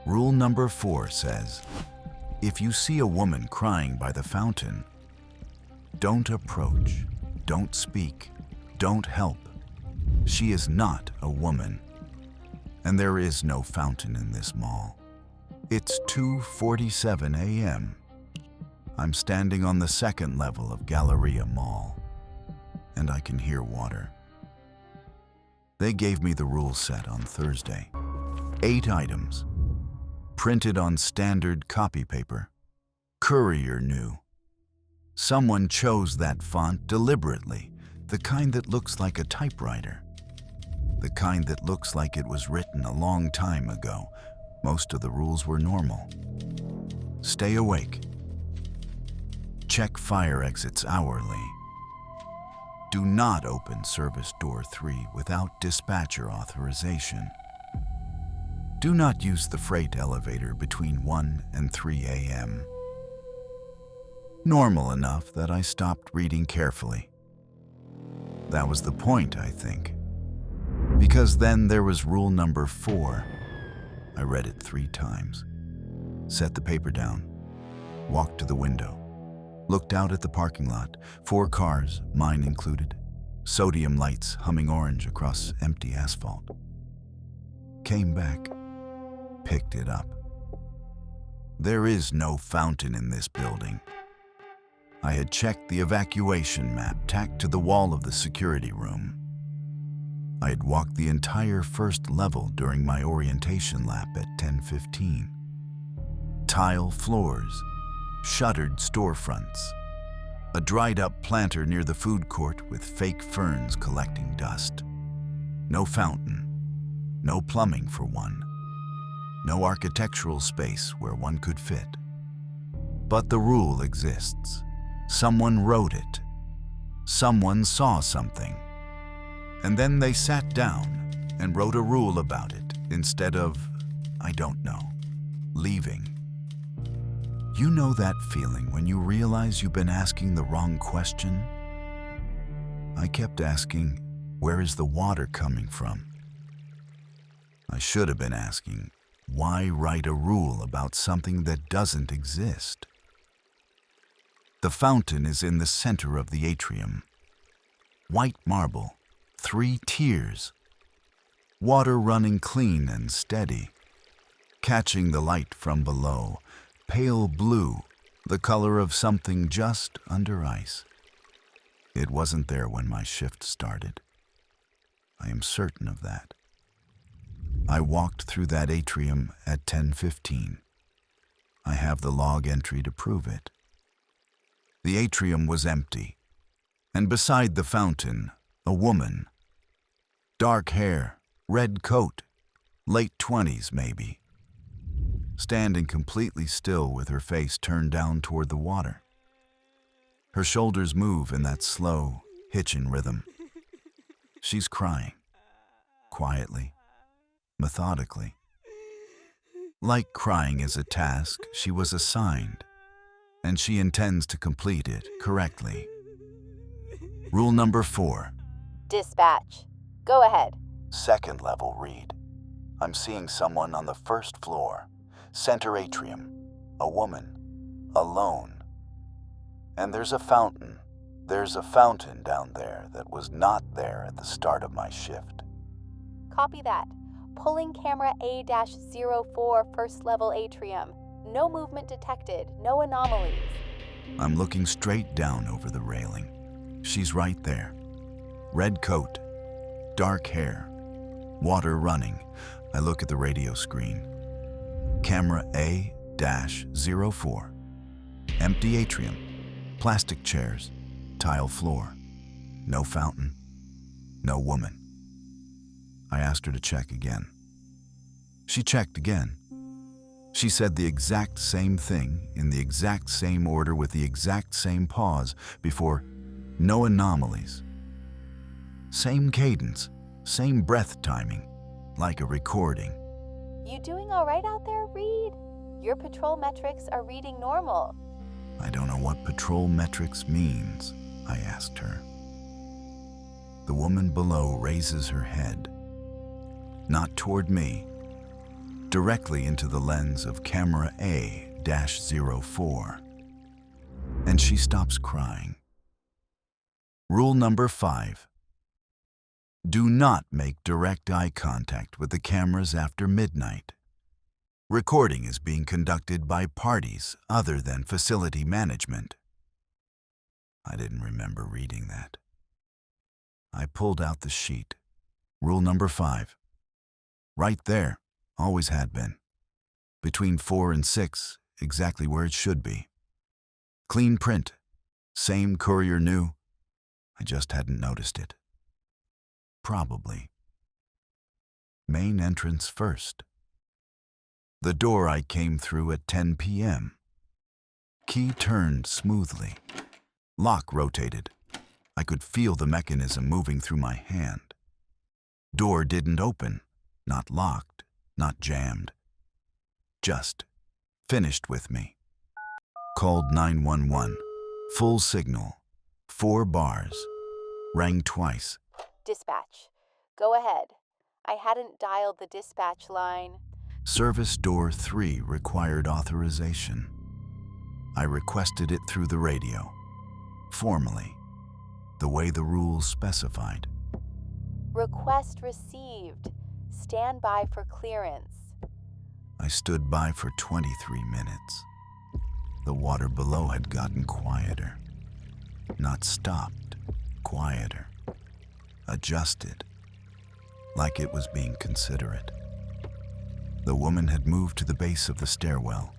Rule number 4 says, if you see a woman crying by the fountain, don't approach, don't speak, don't help. She is not a woman, and there is no fountain in this mall. It's 2:47 a.m. I'm standing on the second level of Galleria Mall, and I can hear water. They gave me the rule set on Thursday. 8 items, printed on standard copy paper. Courier knew. Someone chose that font deliberately, the kind that looks like a typewriter. The kind that looks like it was written a long time ago. Most of the rules were normal. Stay awake. Check fire exits hourly. Do not open service door 3 without dispatcher authorization. Do not use the freight elevator between 1 and 3 a.m. Normal enough that I stopped reading carefully. That was the point, I think. Because then there was rule number 4. I read it 3 times. Set the paper down. Walked to the window. Looked out at the parking lot. 4 cars, mine included. Sodium lights humming orange across empty asphalt. Came back. Picked it up. There is no fountain in this building. I had checked the evacuation map tacked to the wall of the security room. I had walked the entire first level during my orientation lap at 10:15. Tile floors, shuttered storefronts, a dried-up planter near the food court with fake ferns collecting dust. No fountain, no plumbing for one, no architectural space where one could fit. But the rule exists. Someone wrote it. Someone saw something. And then they sat down and wrote a rule about it instead of, I don't know, leaving. You know that feeling when you realize you've been asking the wrong question? I kept asking, where is the water coming from? I should have been asking, why write a rule about something that doesn't exist? The fountain is in the center of the atrium. White marble, 3 tiers. Water running clean and steady. Catching the light from below, pale blue, the color of something just under ice. It wasn't there when my shift started. I am certain of that. I walked through that atrium at 10:15. I have the log entry to prove it. The atrium was empty, and beside the fountain, a woman. Dark hair, red coat, late 20s maybe. Standing completely still with her face turned down toward the water. Her shoulders move in that slow, hitching rhythm. She's crying, quietly, methodically. Like crying is a task she was assigned, and she intends to complete it correctly. Rule number 4. Dispatch. Go ahead. Second level read. I'm seeing someone on the first floor, center atrium, a woman, alone. And there's a fountain. There's a fountain down there that was not there at the start of my shift. Copy that. Pulling camera A-04 first level atrium. No movement detected, no anomalies. I'm looking straight down over the railing. She's right there. Red coat, dark hair, water running. I look at the radio screen. Camera A-04. Empty atrium, plastic chairs, tile floor. No fountain, no woman. I asked her to check again. She checked again. She said the exact same thing in the exact same order with the exact same pause before no anomalies. Same cadence, same breath timing, like a recording. You doing all right out there, Reed? Your patrol metrics are reading normal. I don't know what patrol metrics means, I asked her. The woman below raises her head, not toward me, directly into the lens of camera A-04. And she stops crying. Rule number 5. Do not make direct eye contact with the cameras after midnight. Recording is being conducted by parties other than facility management. I didn't remember reading that. I pulled out the sheet. Rule number 5. Right there, always had been. Between 4 and 6, exactly where it should be. Clean print. Same Courier new. I just hadn't noticed it. Probably. Main entrance first. The door I came through at 10 p.m. Key turned smoothly. Lock rotated. I could feel the mechanism moving through my hand. Door didn't open. Not locked, not jammed. Just finished with me. Called 911. Full signal. 4 bars. Rang twice. Dispatch. Go ahead. I hadn't dialed the dispatch line. Service door 3 required authorization. I requested it through the radio. Formally. The way the rules specified. Request received. Stand by for clearance. I stood by for 23 minutes. The water below had gotten quieter. Not stopped, quieter. Adjusted. Like it was being considerate. The woman had moved to the base of the stairwell,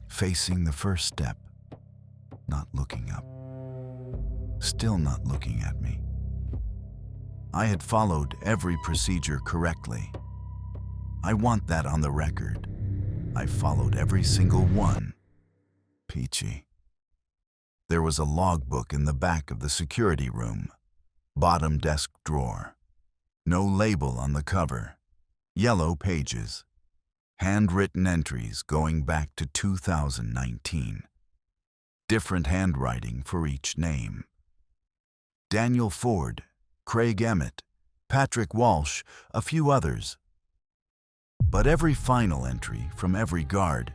facing the first step, not looking up. Still not looking at me. I had followed every procedure correctly. I want that on the record. I followed every single one. Peachy. There was a logbook in the back of the security room. Bottom desk drawer. No label on the cover. Yellow pages. Handwritten entries going back to 2019. Different handwriting for each name. Daniel Ford, Craig Emmett, Patrick Walsh, a few others. But every final entry from every guard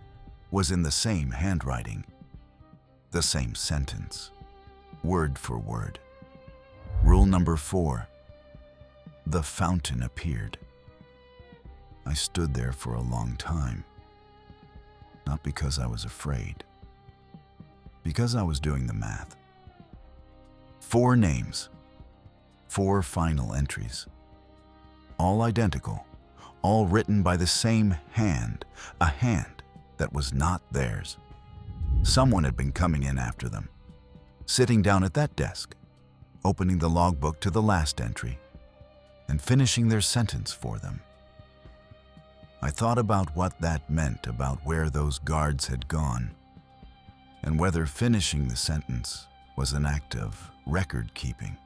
was in the same handwriting. The same sentence. Word for word. Rule number 4. The fountain appeared. I stood there for a long time. Not because I was afraid. Because I was doing the math. 4 names. 4 final entries. All identical. All written by the same hand. A hand that was not theirs. Someone had been coming in after them. Sitting down at that desk. Opening the logbook to the last entry. And finishing their sentence for them. I thought about what that meant about where those guards had gone. And whether finishing the sentence was an act of record-keeping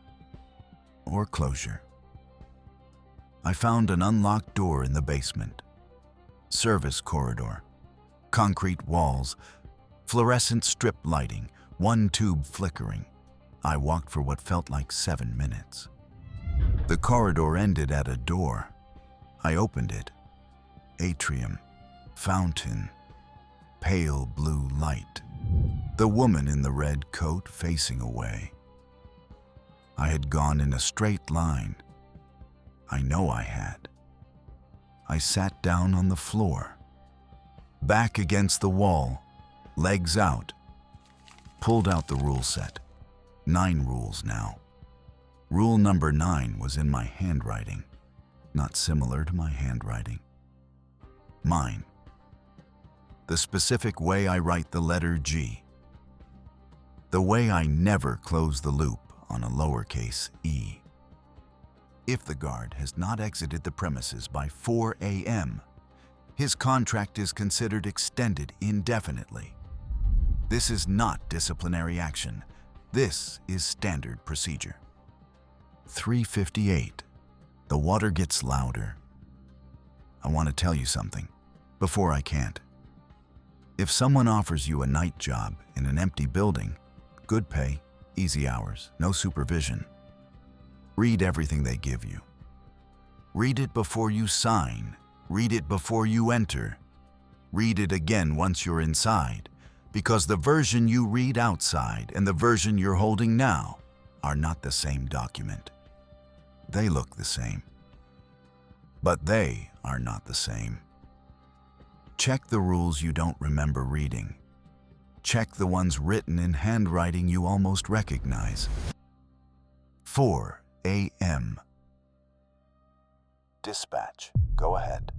or closure. I found an unlocked door in the basement. Service corridor. Concrete walls. Fluorescent strip lighting. 1 tube flickering. I walked for what felt like 7 minutes. The corridor ended at a door. I opened it. Atrium. Fountain. Pale blue light. The woman in the red coat facing away. I had gone in a straight line. I know I had. I sat down on the floor. Back against the wall. Legs out. Pulled out the rule set. 9 rules now. Rule number 9 was in my handwriting. Not similar to my handwriting. Mine. The specific way I write the letter G. The way I never close the loop on a lowercase e. If the guard has not exited the premises by 4 a.m., his contract is considered extended indefinitely. This is not disciplinary action. This is standard procedure. 3:58. The water gets louder. I want to tell you something, before I can't. If someone offers you a night job in an empty building, good pay, easy hours, no supervision, read everything they give you. Read it before you sign Read it before you enter. Read it again once you're inside, because the version you read outside and the version you're holding now are not the same document. They look the same, but they are not the same. Check the rules you don't remember reading. Check the ones written in handwriting you almost recognize. 4 a.m. Dispatch, go ahead.